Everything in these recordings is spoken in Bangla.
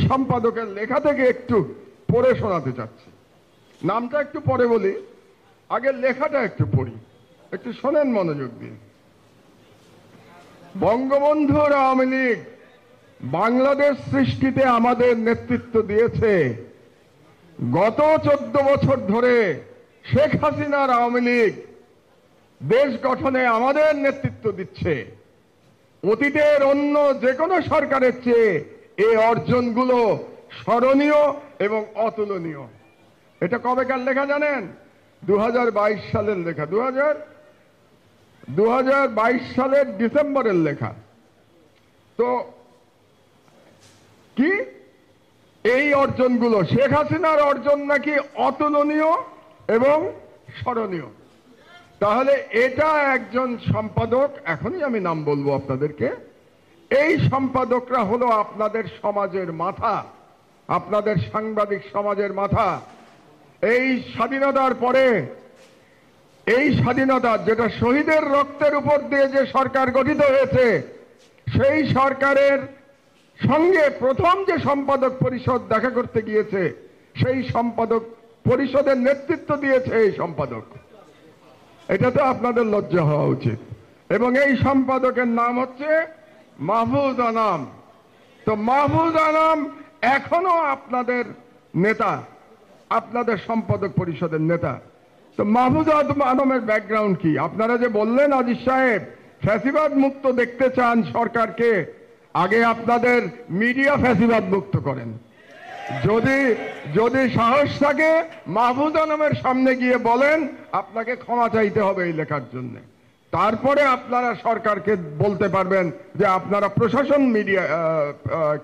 সম্পাদকের লেখা থেকে একটু পড়ে শোনাতে চাচ্ছি। নামটা একটু পরে বলি, আগে লেখাটা একটু পড়ি, একটু শোনেন মনোযোগ দিয়ে। বঙ্গবন্ধুর আওয়ামী লীগ বাংলাদেশ সৃষ্টিতে আমাদের নেতৃত্ব দিয়েছে। গত 14 বছর ধরে শেখ হাসিনার আওয়ামী লীগ দেশ গঠনে আমাদের নেতৃত্ব দিচ্ছে। অতীতের অন্য যে কোনো সরকারের চেয়ে এই অর্জনগুলো স্মরণীয় এবং অতুলনীয়। এটা কবেকার লেখা জানেন? 2022 সালের লেখা, 2022 সালের ডিসেম্বরের লেখা। তো কি এই অর্জনগুলো শেখ হাসিনার অর্জন নাকি অতুলনীয় এবং স্মরণীয়? তাহলে এটা একজন সম্পাদক, এখনই আমি নাম বলবো আপনাদেরকে, এই সম্পাদকরা হলো আপনাদের সমাজের মাথা, আপনাদের সাংবাদিক সমাজের মাথা। এই স্বাধীনতার পরে, এই স্বাধীনতা যেটা শহীদের রক্তের উপর দিয়ে যে সরকার গঠিত হয়েছে, সেই সরকারের সঙ্গে প্রথম যে সম্পাদক পরিষদ দেখা করতে গিয়েছে, সেই সম্পাদক পরিষদের নেতৃত্ব দিয়েছে এই সম্পাদক। এটা তো আপনাদের লজ্জা হওয়া উচিত। এবং এই সম্পাদকের নাম হচ্ছে মাহফুজ আনাম। তো মাহফুজ আনাম এখনো আপনাদের নেতা, আপনাদের সম্পাদক পরিষদের নেতা। তো মাহফুজ আনামের ব্যাকগ্রাউন্ড কি? আপনারা যে বললেন আজিজ সাহেব ফ্যাসিবাদ মুক্ত দেখতে চান সরকারকে, আগে আপনাদের মিডিয়া ফ্যাসিবাদ মুক্ত করেন। যদি সাহস থাকে মাহফুজ আনামের সামনে গিয়ে বলেন আপনাকে ক্ষমা চাইতে হবে এই লেখার জন্য, তারপরে আপনারা সরকারকে বলতে পারবেন যে আপনারা প্রশাসন মিডিয়া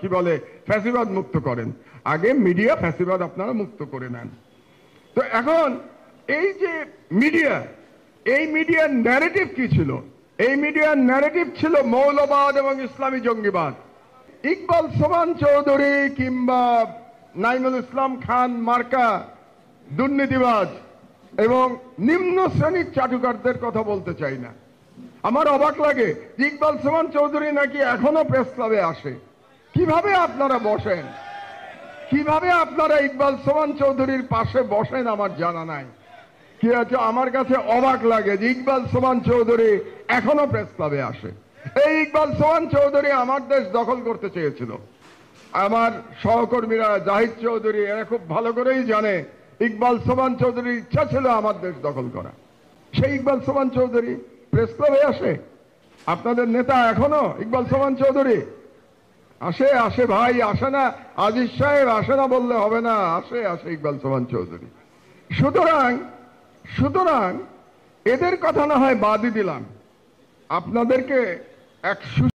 কি বলে ফ্যাসিবাদ মুক্ত করেন। আগে মিডিয়া ফ্যাসিবাদ আপনারা মুক্ত করে নেন। তো এখন এই যে মিডিয়া, এই মিডিয়ার ন্যারেটিভ কি ছিল? এই মিডিয়ার ন্যারেটিভ ছিল মৌলবাদ এবং ইসলামী জঙ্গিবাদ। ইকবাল সোবহান চৌধুরী কিংবা নাইমুল ইসলাম খান মার্কা দুর্নীতিবাজ এবং নিম্ন শ্রেণীর চাটুকারদের কথা বলতে চাই না। আমার অবাক লাগে ইকবাল সোবহান চৌধুরী নাকি এখনো প্রেস ক্লাবে আসে। কিভাবে আপনারা বসেন? কিভাবে আপনারা ইকবাল সোবহান চৌধুরীর পাশে বসেন আমার জানা নাই। কি আছে, আমার কাছে অবাক লাগে যে ইকবাল সোবহান চৌধুরী এখনো প্রেস ক্লাবে আসে। এই ইকবাল সোবহান চৌধুরী আমার দেশ দখল করতে চেয়েছিল। আমার সহকর্মীরা জাহিদ চৌধুরী এরা খুব ভালো করেই জানে ইকবাল সোবহান চৌধুরীর ইচ্ছা ছিল আমার দেশ দখল করা। সেই ইকবাল সোবহান চৌধুরী প্রেস ক্লাবে আসে? আপনাদের নেতা এখনো ইকবাল সোবহান চৌধুরী আসে? আসে ভাই, আসে না? আজিজ সাহেব আসে না বললে হবে না, আসে ইকবাল সোবহান চৌধুরী। সুতরাং এদের কথা না হয় বাদই দিলাম, আপনাদেরকে এক